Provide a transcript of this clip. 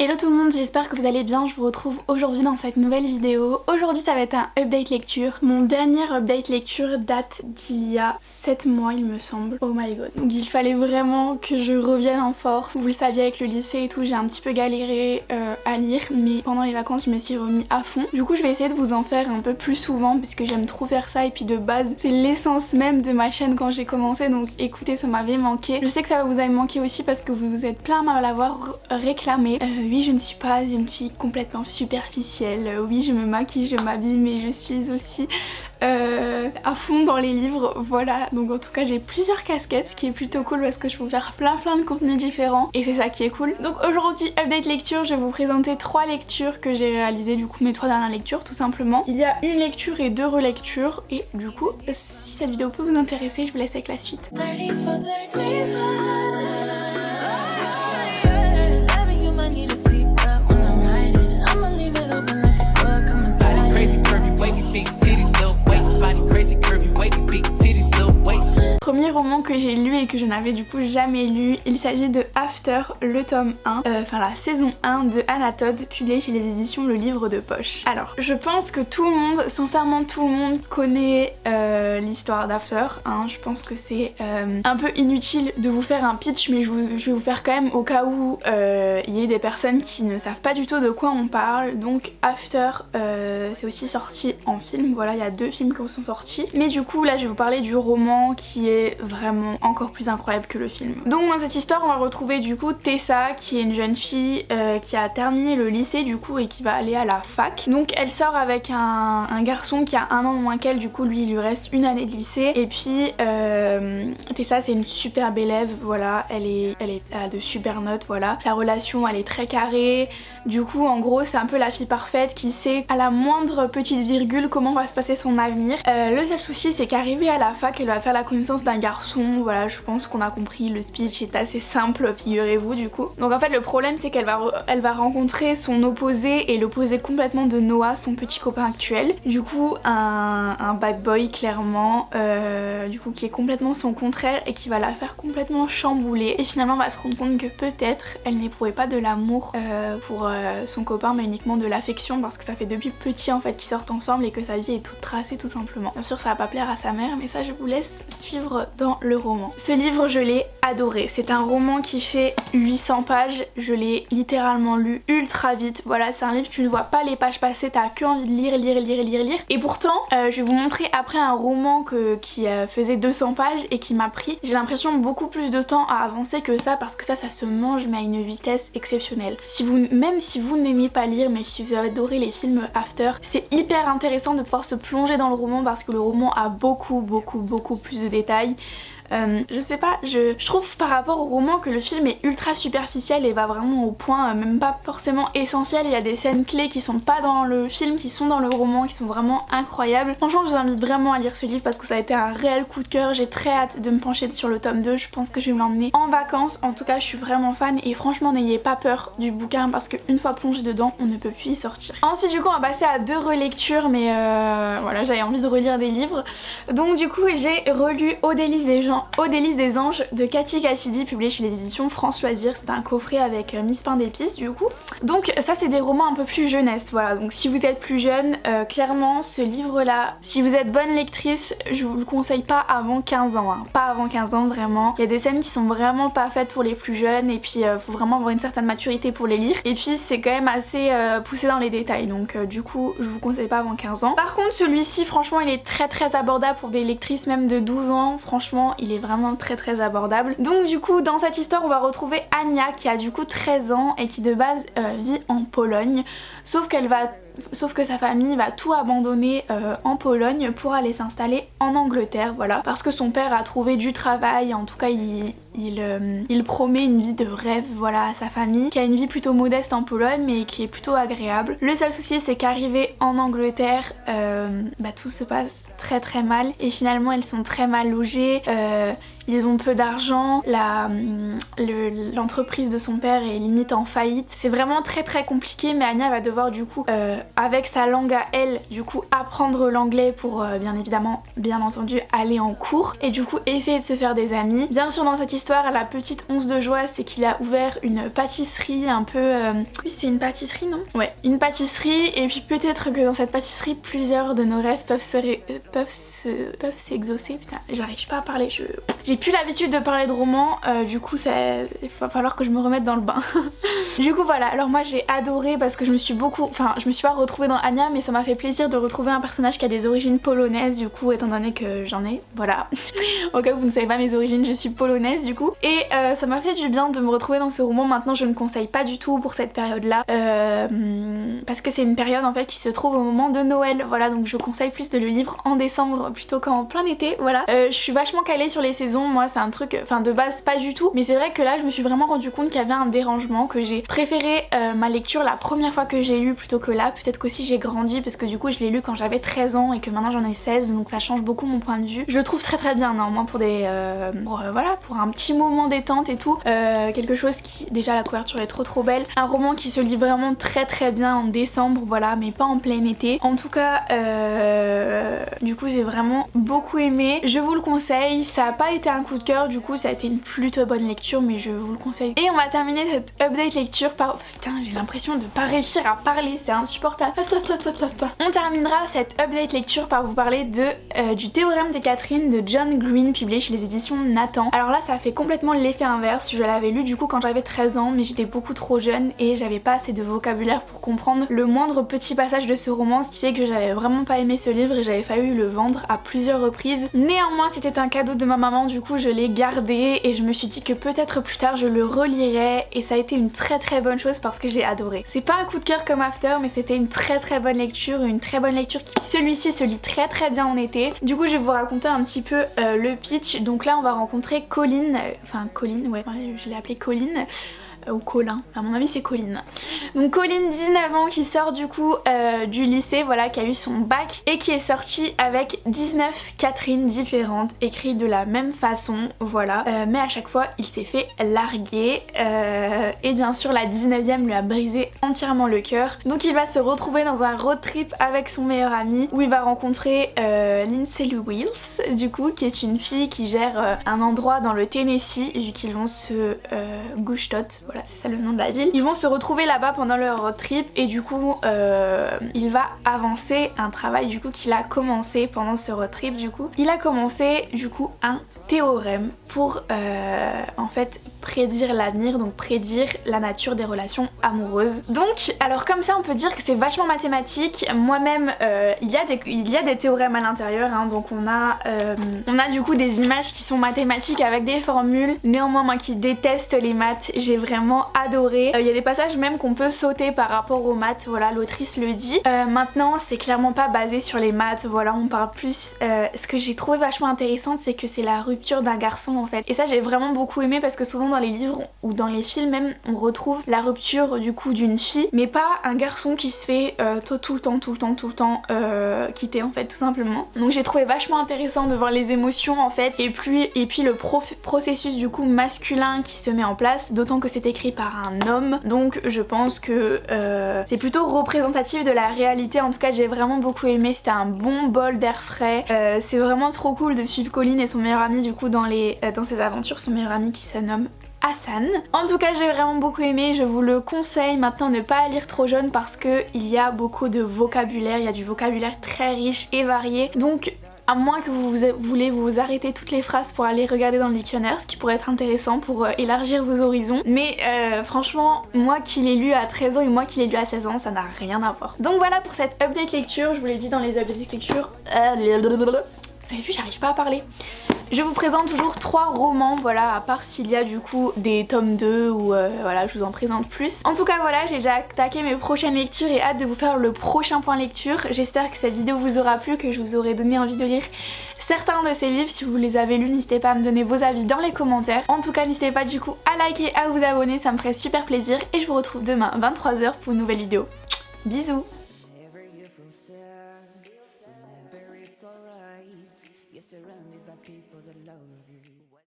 Hello tout le monde, j'espère que vous allez bien, je vous retrouve aujourd'hui dans cette nouvelle vidéo. Aujourd'hui ça va être un update lecture. Mon dernier update lecture date d'il y a 7 mois il me semble. Oh my god. Donc il fallait vraiment que je revienne en force. Vous le saviez avec le lycée et tout, j'ai un petit peu galéré à lire, mais pendant les vacances je me suis remis à fond. Du coup je vais essayer de vous en faire un peu plus souvent puisque j'aime trop faire ça et puis de base c'est l'essence même de ma chaîne quand j'ai commencé, donc écoutez, ça m'avait manqué. Je sais que ça va vous avoir manqué aussi parce que vous êtes plein à l'avoir réclamé. Oui, je ne suis pas une fille complètement superficielle. Oui, je me maquille, je m'habille, mais je suis aussi à fond dans les livres. Voilà, donc en tout cas j'ai plusieurs casquettes, ce qui est plutôt cool parce que je peux vous faire plein de contenus différents et c'est ça qui est cool. Donc aujourd'hui, update lecture, je vais vous présenter 3 lectures que j'ai réalisées, du coup mes 3 dernières lectures tout simplement. Il y a une lecture et 2 relectures et du coup si cette vidéo peut vous intéresser, je vous laisse avec la suite. Premier roman que j'ai lu et que je n'avais du coup jamais lu, il s'agit de After, le tome 1, enfin la saison 1 de Anna Todd, publié chez les éditions Le Livre de Poche. Alors, je pense que tout le monde, sincèrement tout le monde connaît l'histoire d'After, hein. Je pense que c'est un peu inutile de vous faire un pitch, mais je vais vous faire quand même au cas où il y ait des personnes qui ne savent pas du tout de quoi on parle. Donc After, c'est aussi sorti en film, voilà, il y a 2 films qui sont sortis. Mais du coup là je vais vous parler du roman qui est vraiment encore plus incroyable que le film. Donc dans cette histoire on va retrouver du coup Tessa qui est une jeune fille qui a terminé le lycée du coup et qui va aller à la fac. Donc elle sort avec un garçon qui a 1 an de moins qu'elle, du coup lui il lui reste 1 année de lycée. Et puis Tessa c'est une superbe élève, voilà, elle a de super notes, voilà. Sa relation elle est très carrée, du coup en gros c'est un peu la fille parfaite qui sait à la moindre petite virgule comment va se passer son avenir. Le seul souci c'est qu'arrivée à la fac elle va faire la connaissance d'un garçon, voilà, je pense qu'on a compris, le speech est assez simple, figurez-vous du coup. Donc en fait le problème c'est qu'elle va rencontrer son opposé et l'opposé complètement de Noah, son petit copain actuel. Du coup un bad boy clairement, du coup qui est complètement son contraire et qui va la faire complètement chambouler. Et finalement on va se rendre compte que peut-être elle n'éprouvait pas de l'amour pour son copain mais uniquement de l'affection, parce que ça fait depuis petit en fait qu'ils sortent ensemble et que sa vie est toute tracée tout simplement. Bien sûr ça va pas plaire à sa mère mais ça je vous laisse suivre dans le roman. Ce livre je l'ai adoré, c'est un roman qui fait 800 pages, je l'ai littéralement lu ultra vite. Voilà, c'est un livre, tu ne vois pas les pages passer, t'as que envie de lire. Et pourtant je vais vous montrer après un roman qui faisait 200 pages et qui m'a pris, j'ai l'impression, beaucoup plus de temps à avancer que ça, parce que ça se mange mais à une vitesse exceptionnelle. Même si vous n'aimez pas lire mais si vous adorez les films After, c'est hyper intéressant de pouvoir se plonger dans le roman parce que le roman a beaucoup plus de détails. Je sais pas, je trouve par rapport au roman que le film est ultra superficiel et va vraiment au point, même pas forcément essentiel. Il y a des scènes clés qui sont pas dans le film, qui sont dans le roman, qui sont vraiment incroyables. Franchement je vous invite vraiment à lire ce livre parce que ça a été un réel coup de cœur. J'ai très hâte de me pencher sur le tome 2, je pense que je vais me l'emmener en vacances. En tout cas je suis vraiment fan et franchement n'ayez pas peur du bouquin parce qu'une fois plongé dedans on ne peut plus y sortir. Ensuite du coup on va passer à 2 relectures, mais voilà, j'avais envie de relire des livres. Donc du coup j'ai relu Au délice des anges de Cathy Cassidy, publié chez les éditions France Loisirs. C'était un coffret avec Miss Pain d'épices du coup. Donc ça c'est des romans un peu plus jeunesse, voilà. Donc si vous êtes plus jeune, clairement ce livre là, si vous êtes bonne lectrice, je vous le conseille pas avant 15 ans, hein. Pas avant 15 ans vraiment. Il y a des scènes qui sont vraiment pas faites pour les plus jeunes et puis faut vraiment avoir une certaine maturité pour les lire. Et puis c'est quand même assez poussé dans les détails, donc du coup je vous conseille pas avant 15 ans. Par contre celui-ci franchement il est très abordable pour des lectrices même de 12 ans, franchement il est vraiment très abordable. Donc du coup dans cette histoire on va retrouver Ania qui a du coup 13 ans et qui de base vit en Pologne, sauf que sa famille va tout abandonner en Pologne pour aller s'installer en Angleterre, voilà, parce que son père a trouvé du travail, en tout cas il promet une vie de rêve, voilà, à sa famille, qui a une vie plutôt modeste en Pologne mais qui est plutôt agréable. Le seul souci c'est qu'arrivée en Angleterre, tout se passe très mal et finalement elles sont très mal logées. ils ont peu d'argent, l'entreprise de son père est limite en faillite. C'est vraiment très très compliqué, mais Anya va devoir du coup, avec sa langue à elle, du coup apprendre l'anglais pour bien évidemment, bien entendu, aller en cours et du coup essayer de se faire des amis. Bien sûr dans cette histoire, la petite once de joie, c'est qu'il a ouvert une pâtisserie un peu... Oui, c'est une pâtisserie, non? Ouais, une pâtisserie, et puis peut-être que dans cette pâtisserie, plusieurs de nos rêves peuvent s'exaucer. Putain, j'arrive pas à parler, j'ai plus l'habitude de parler de romans, du coup il va falloir que je me remette dans le bain. Du coup voilà, alors moi j'ai adoré parce que je me suis pas retrouvée dans Anya, mais ça m'a fait plaisir de retrouver un personnage qui a des origines polonaises, du coup, étant donné que j'en ai, voilà. Au cas où vous ne savez pas mes origines, je suis polonaise du coup. Et ça m'a fait du bien de me retrouver dans ce roman. Maintenant je ne conseille pas du tout pour cette période là, parce que c'est une période en fait qui se trouve au moment de Noël, voilà, donc je conseille plus de le lire en décembre plutôt qu'en plein été, voilà. Je suis vachement calée sur les saisons, moi c'est un truc, enfin de base pas du tout, mais c'est vrai que là je me suis vraiment rendu compte qu'il y avait un dérangement, que j'ai préféré ma lecture la première fois que j'ai lu plutôt que là. Peut-être qu'aussi j'ai grandi parce que du coup je l'ai lu quand j'avais 13 ans et que maintenant j'en ai 16, donc ça change beaucoup mon point de vue. Je le trouve très très bien, néanmoins pour des... voilà, pour un petit moment détente et tout. Quelque chose qui... Déjà la couverture est trop belle. Un roman qui se lit vraiment très très bien en décembre, voilà, mais pas en plein été. En tout cas, du coup j'ai vraiment beaucoup aimé. Je vous le conseille. Ça a pas été un coup de cœur, du coup ça a été une plutôt bonne lecture, mais je vous le conseille. Et on va terminer cette update lecture par... Putain, j'ai l'impression de pas réussir à parler, c'est insupportable. On terminera cette update lecture par vous parler du Théorème de Catherine de John Green, publié chez les éditions Nathan. Alors là ça a fait complètement l'effet inverse. Je l'avais lu du coup quand j'avais 13 ans, mais j'étais beaucoup trop jeune et j'avais pas assez de vocabulaire pour comprendre le moindre petit passage de ce roman, ce qui fait que j'avais vraiment pas aimé ce livre et j'avais failli le vendre à plusieurs reprises. Néanmoins c'était un cadeau de ma maman, du coup je l'ai gardé et je me suis dit que peut-être plus tard je le relirais, et ça a été une très très bonne chose parce que j'ai adoré. C'est pas un coup de cœur comme After, mais c'était une très bonne lecture, qui celui-ci se lit très très bien en été. Du coup je vais vous raconter un petit peu le pitch. Donc là on va rencontrer Colline, ouais, je l'ai appelée Colline, ou Colin, à mon avis c'est Colline. Donc Colline, 19 ans, qui sort du coup du lycée, voilà, qui a eu son bac et qui est sortie avec 19 Catherine différentes, écrites de la même façon, voilà, mais à chaque fois il s'est fait larguer, et bien sûr la 19e lui a brisé entièrement le cœur. Donc il va se retrouver dans un road trip avec son meilleur ami où il va rencontrer Lindsay Wills, du coup, qui est une fille qui gère un endroit dans le Tennessee, vu qu'ils vont se Gushtot, voilà c'est ça le nom de la ville. Ils vont se retrouver là-bas pendant leur road trip et du coup il va avancer un travail du coup qu'il a commencé pendant ce road trip. Du coup il a commencé du coup un théorème pour en fait prédire l'avenir, donc prédire la nature des relations amoureuses. Donc alors comme ça on peut dire que c'est vachement mathématique. Moi-même il y a des théorèmes à l'intérieur, hein, donc on a du coup des images qui sont mathématiques avec des formules. Néanmoins moi qui déteste les maths, j'ai vraiment adoré. Il y a des passages même qu'on peut sauter par rapport aux maths, voilà, l'autrice le dit. Maintenant c'est clairement pas basé sur les maths, voilà, on parle plus... ce que j'ai trouvé vachement intéressant, c'est que c'est la rupture d'un garçon en fait. Et ça j'ai vraiment beaucoup aimé parce que souvent dans les livres ou dans les films même on retrouve la rupture du coup d'une fille, mais pas un garçon qui se fait tout le temps quitter en fait, tout simplement. Donc j'ai trouvé vachement intéressant de voir les émotions en fait, et puis le processus du coup masculin qui se met en place, d'autant que c'est écrit par un homme, donc je pense que c'est plutôt représentatif de la réalité. En tout cas j'ai vraiment beaucoup aimé, c'était un bon bol d'air frais. C'est vraiment trop cool de suivre Colline et son meilleur ami du coup dans ses aventures, son meilleur ami qui se nomme Hassan. En tout cas j'ai vraiment beaucoup aimé, je vous le conseille. Maintenant ne pas lire trop jeune parce que il y a beaucoup de vocabulaire, il y a du vocabulaire très riche et varié, donc à moins que vous voulez vous arrêter toutes les phrases pour aller regarder dans le dictionnaire, ce qui pourrait être intéressant pour élargir vos horizons. Mais franchement, moi qui l'ai lu à 13 ans et moi qui l'ai lu à 16 ans, ça n'a rien à voir. Donc voilà pour cette update lecture, je vous l'ai dit dans les updates lecture. Vous avez vu, j'arrive pas à parler. Je vous présente toujours 3 romans, voilà, à part s'il y a du coup des tomes 2 ou voilà, je vous en présente plus. En tout cas voilà, j'ai déjà attaqué mes prochaines lectures et hâte de vous faire le prochain point lecture. J'espère que cette vidéo vous aura plu, que je vous aurai donné envie de lire certains de ces livres. Si vous les avez lus, n'hésitez pas à me donner vos avis dans les commentaires. En tout cas, n'hésitez pas du coup à liker, à vous abonner, ça me ferait super plaisir. Et je vous retrouve demain 23h pour une nouvelle vidéo. Bisous. Surrounded by people that love